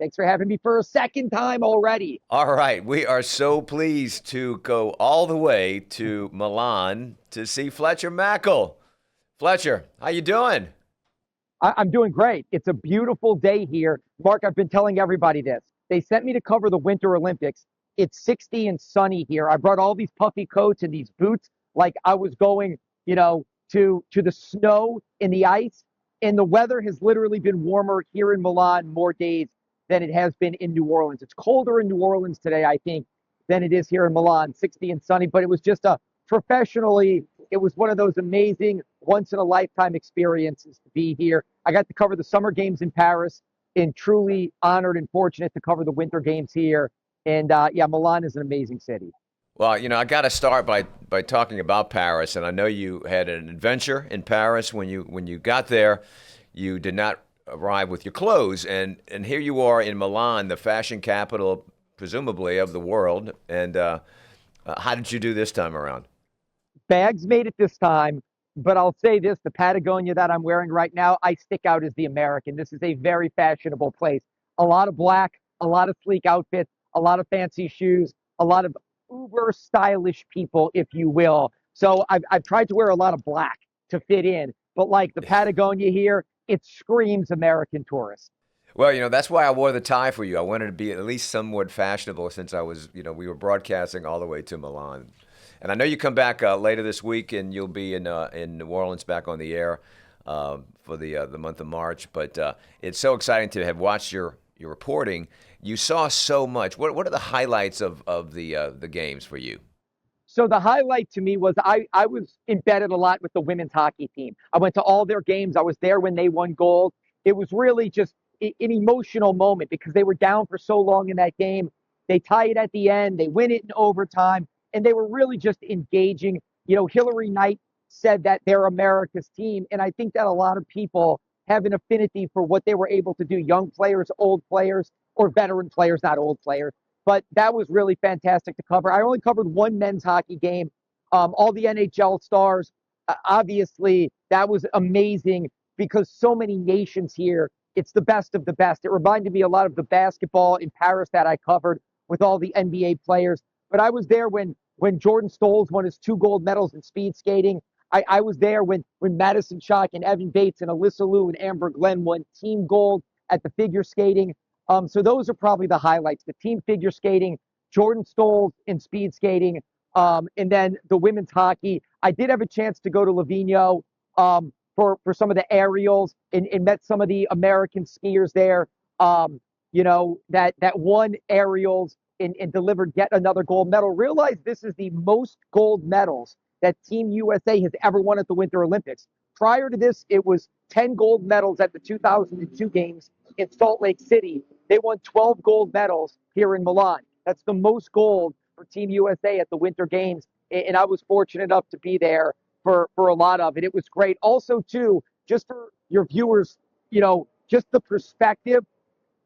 Thanks for having me for a second time already. All right, we are so pleased to go all the way to Milan to see Fletcher Mackel. Fletcher, how you doing? I'm doing great. It's a beautiful day here. Mark, I've been telling everybody this. They sent me to cover the Winter Olympics. It's 60 and sunny here. I brought all these puffy coats and these boots like I was going, to the snow and the ice. And the weather has literally been warmer here in Milan more days than it has been in New Orleans. It's colder in New Orleans today, I think, than it is here in Milan, 60 and sunny. But it was just professionally, it was one of those amazing once in a lifetime experiences to be here. I got to cover the summer games in Paris and truly honored and fortunate to cover the winter games here. And yeah, Milan is an amazing city. Well, I got to start by talking about Paris, and I know you had an adventure in Paris when you got there. You did not arrive with your clothes, and here you are in Milan, the fashion capital, presumably of the world. And how did you do this time around? Bags made it this time, but I'll say this, the Patagonia that I'm wearing right now, I stick out as the American. This is a very fashionable place. A lot of black, a lot of sleek outfits, a lot of fancy shoes, a lot of uber stylish people, if you will. So I've tried to wear a lot of black to fit in, but like the Patagonia here, it screams American tourist. Well, that's why I wore the tie for you. I wanted to be at least somewhat fashionable since I was, we were broadcasting all the way to Milan. And I know you come back later this week, and you'll be in New Orleans back on the air for the month of March. But it's so exciting to have watched your reporting. You saw so much. What are the highlights of the games for you? So the highlight to me was I was embedded a lot with the women's hockey team. I went to all their games. I was there when they won gold. It was really just an emotional moment because they were down for so long in that game. They tie it at the end. They win it in overtime. And they were really just engaging. Hillary Knight said that they're America's team. And I think that a lot of people have an affinity for what they were able to do. Young players, old players, or veteran players, not old players. But that was really fantastic to cover. I only covered one men's hockey game. All the NHL stars, obviously, that was amazing because so many nations here. It's the best of the best. It reminded me a lot of the basketball in Paris that I covered with all the NBA players. But I was there when Jordan Stolz won his 2 gold medals in speed skating. I was there when Madison Chock and Evan Bates and Alysa Liu and Amber Glenn won team gold at the figure skating. So those are probably the highlights: the team figure skating, Jordan Stolz in speed skating, and then the women's hockey. I did have a chance to go to Livigno for some of the aerials and met some of the American skiers there. That won aerials and delivered yet another gold medal. Realize this is the most gold medals that Team USA has ever won at the Winter Olympics. Prior to this, it was 10 gold medals at the 2002 games in Salt Lake City. They won 12 gold medals here in Milan. That's the most gold for Team USA at the Winter Games. And I was fortunate enough to be there for a lot of it. It was great. Also, too, just for your viewers, just the perspective,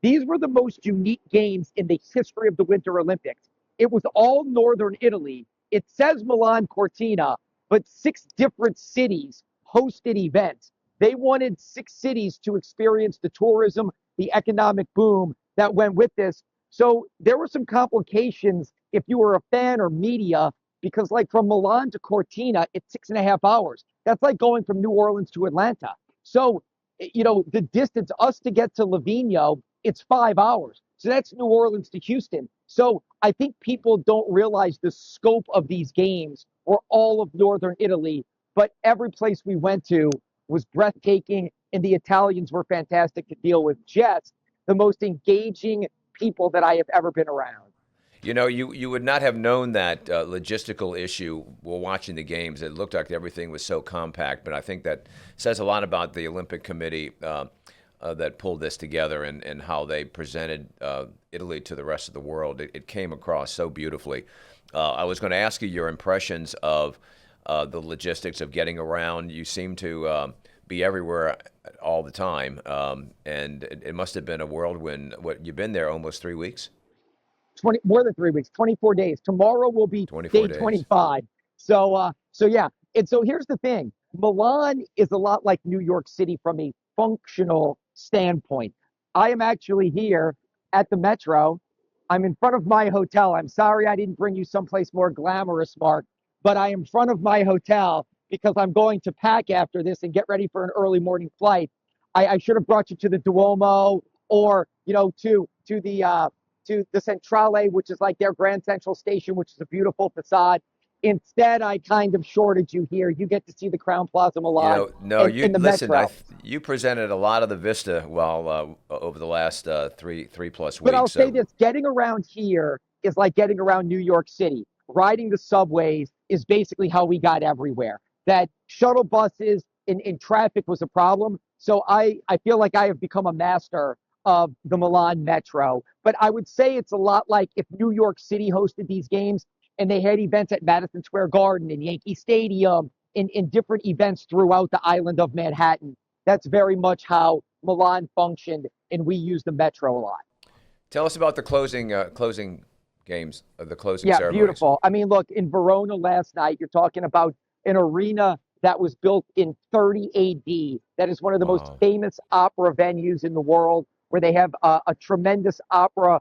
these were the most unique games in the history of the Winter Olympics. It was all northern Italy. It says Milan Cortina, but 6 different cities hosted events. They wanted 6 cities to experience the tourism, the economic boom that went with this. So there were some complications if you were a fan or media, because like from Milan to Cortina, it's 6.5 hours. That's like going from New Orleans to Atlanta. So, the distance, us to get to Livigno, it's 5 hours. So that's New Orleans to Houston. So I think people don't realize the scope of these games or all of northern Italy, but every place we went to was breathtaking, and the Italians were fantastic to deal with. Just the most engaging people that I have ever been around. You would not have known that logistical issue while watching the games. It looked like everything was so compact, but I think that says a lot about the Olympic Committee that pulled this together and how they presented Italy to the rest of the world. It came across so beautifully. I was going to ask you your impressions of the logistics of getting around. You seem to be everywhere all the time, and it must have been a whirlwind. You've been there almost 3 weeks? More than 3 weeks, 24 days. Tomorrow will be 24 day days. 25. So yeah. And so here's the thing. Milan is a lot like New York City from a functional standpoint. I am actually here at the Metro. I'm in front of my hotel. I'm sorry I didn't bring you someplace more glamorous, Mark, but I am in front of my hotel because I'm going to pack after this and get ready for an early morning flight. I should have brought you to the Duomo or, to the Centrale, which is like their Grand Central Station, which is a beautiful facade. Instead, I kind of shorted you here. You get to see the Crown Plaza Milan No, in you the listen. Metro. You presented a lot of the Vista while over the last three plus But I'll weeks. say this, getting around here is like getting around New York City. Riding the subways is basically how we got everywhere. That shuttle buses in traffic was a problem. So I feel like I have become a master of the Milan Metro. But I would say it's a lot like if New York City hosted these games and they had events at Madison Square Garden and Yankee Stadium in different events throughout the island of Manhattan. That's very much how Milan functioned, and we use the Metro a lot. Tell us about the closing games, the closing Yeah, ceremonies. beautiful. I mean, look, in Verona last night, you're talking about an arena that was built in 30 AD. That is one of the most Wow. famous opera venues in the world, where they have a tremendous opera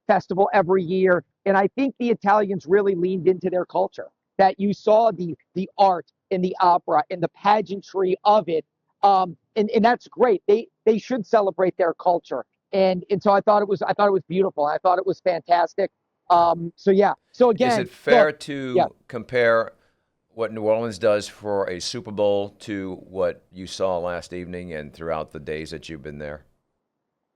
festival every year. And I think the Italians really leaned into their culture. That you saw the art in the opera and the pageantry of it, and that's great. They should celebrate their culture. And so I thought it was beautiful. I thought it was fantastic. So yeah. So again, Is it fair look, to yeah, compare what New Orleans does for a Super Bowl to what you saw last evening and throughout the days that you've been there?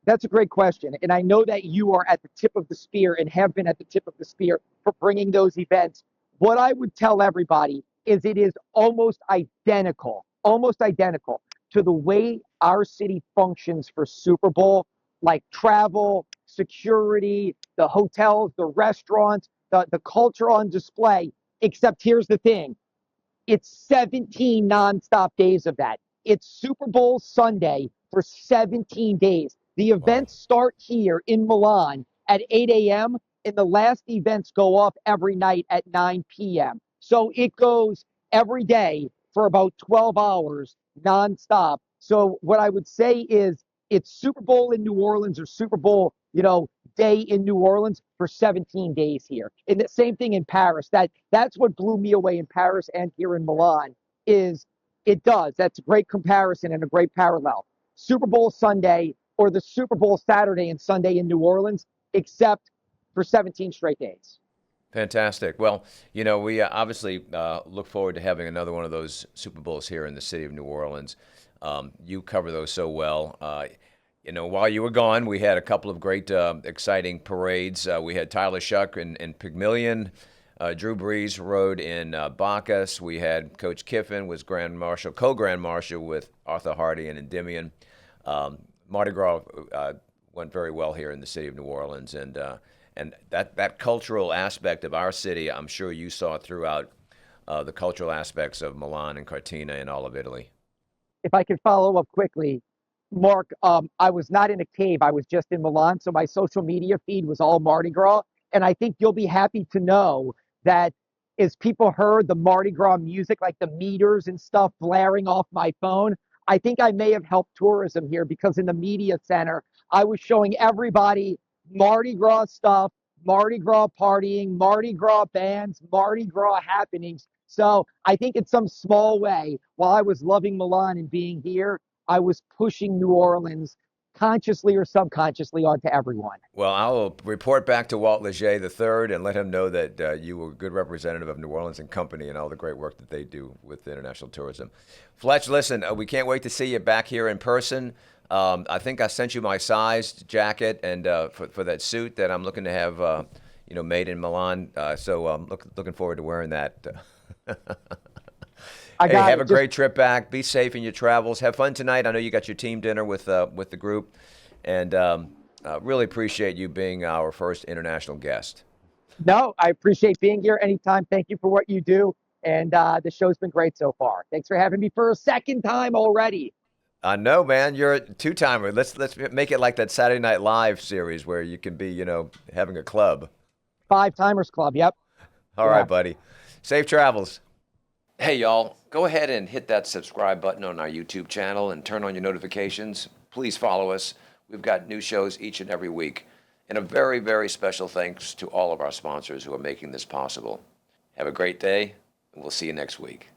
that's a great question. And I know that you are at the tip of the spear and have been at the tip of the spear for bringing those events. What I would tell everybody is it is almost identical to the way our city functions for Super Bowl, like travel, security, the hotels, the restaurants, the culture on display. Except here's the thing, it's 17 nonstop days of that. It's Super Bowl Sunday for 17 days. The Wow. events start here in Milan at 8 a.m. and the last events go off every night at 9 p.m. So it goes every day for about 12 hours nonstop. So what I would say is it's Super Bowl in New Orleans or Super Bowl, day in New Orleans for 17 days here. And the same thing in Paris. That's what blew me away in Paris and here in Milan is it does. That's a great comparison and a great parallel. Super Bowl Sunday or the Super Bowl Saturday and Sunday in New Orleans, except for 17 straight days. Fantastic. Well, we obviously look forward to having another one of those Super Bowls here in the city of New Orleans. You cover those so well. While you were gone, we had a couple of great, exciting parades. We had Tyler Shuck in Pygmalion. Drew Brees rode in Bacchus. We had Coach Kiffin was co-Grand Marshal with Arthur Hardy and Endymion. Mardi Gras went very well here in the city of New Orleans, and that cultural aspect of our city, I'm sure you saw throughout the cultural aspects of Milan and Cortina and all of Italy. If I could follow up quickly, Mark, I was not in a cave. I was just in Milan, so my social media feed was all Mardi Gras, and I think you'll be happy to know that as people heard the Mardi Gras music, like the meters and stuff blaring off my phone, I think I may have helped tourism here because in the media center, I was showing everybody Mardi Gras stuff, Mardi Gras partying, Mardi Gras bands, Mardi Gras happenings. So I think in some small way, while I was loving Milan and being here, I was pushing New Orleans consciously or subconsciously onto everyone. Well, I'll report back to Walt Leger III and let him know that you were a good representative of New Orleans and Company and all the great work that they do with international tourism. Fletch, listen, we can't wait to see you back here in person. I think I sent you my sized jacket and for that suit that I'm looking to have, made in Milan. So I'm looking forward to wearing that. Hey, have a great trip back. Be safe in your travels. Have fun tonight. I know you got your team dinner with the group, and really appreciate you being our first international guest. No, I appreciate being here anytime. Thank you for what you do, and the show's been great so far. Thanks for having me for a second time already. I know, man. You're a two-timer. Let's make it like that Saturday Night Live series where you can be, having a club. 5-timers club. Yep. All right, buddy. Safe travels. Hey, y'all, go ahead and hit that subscribe button on our YouTube channel and turn on your notifications. Please follow us. We've got new shows each and every week. And a very, very special thanks to all of our sponsors who are making this possible. Have a great day, and we'll see you next week.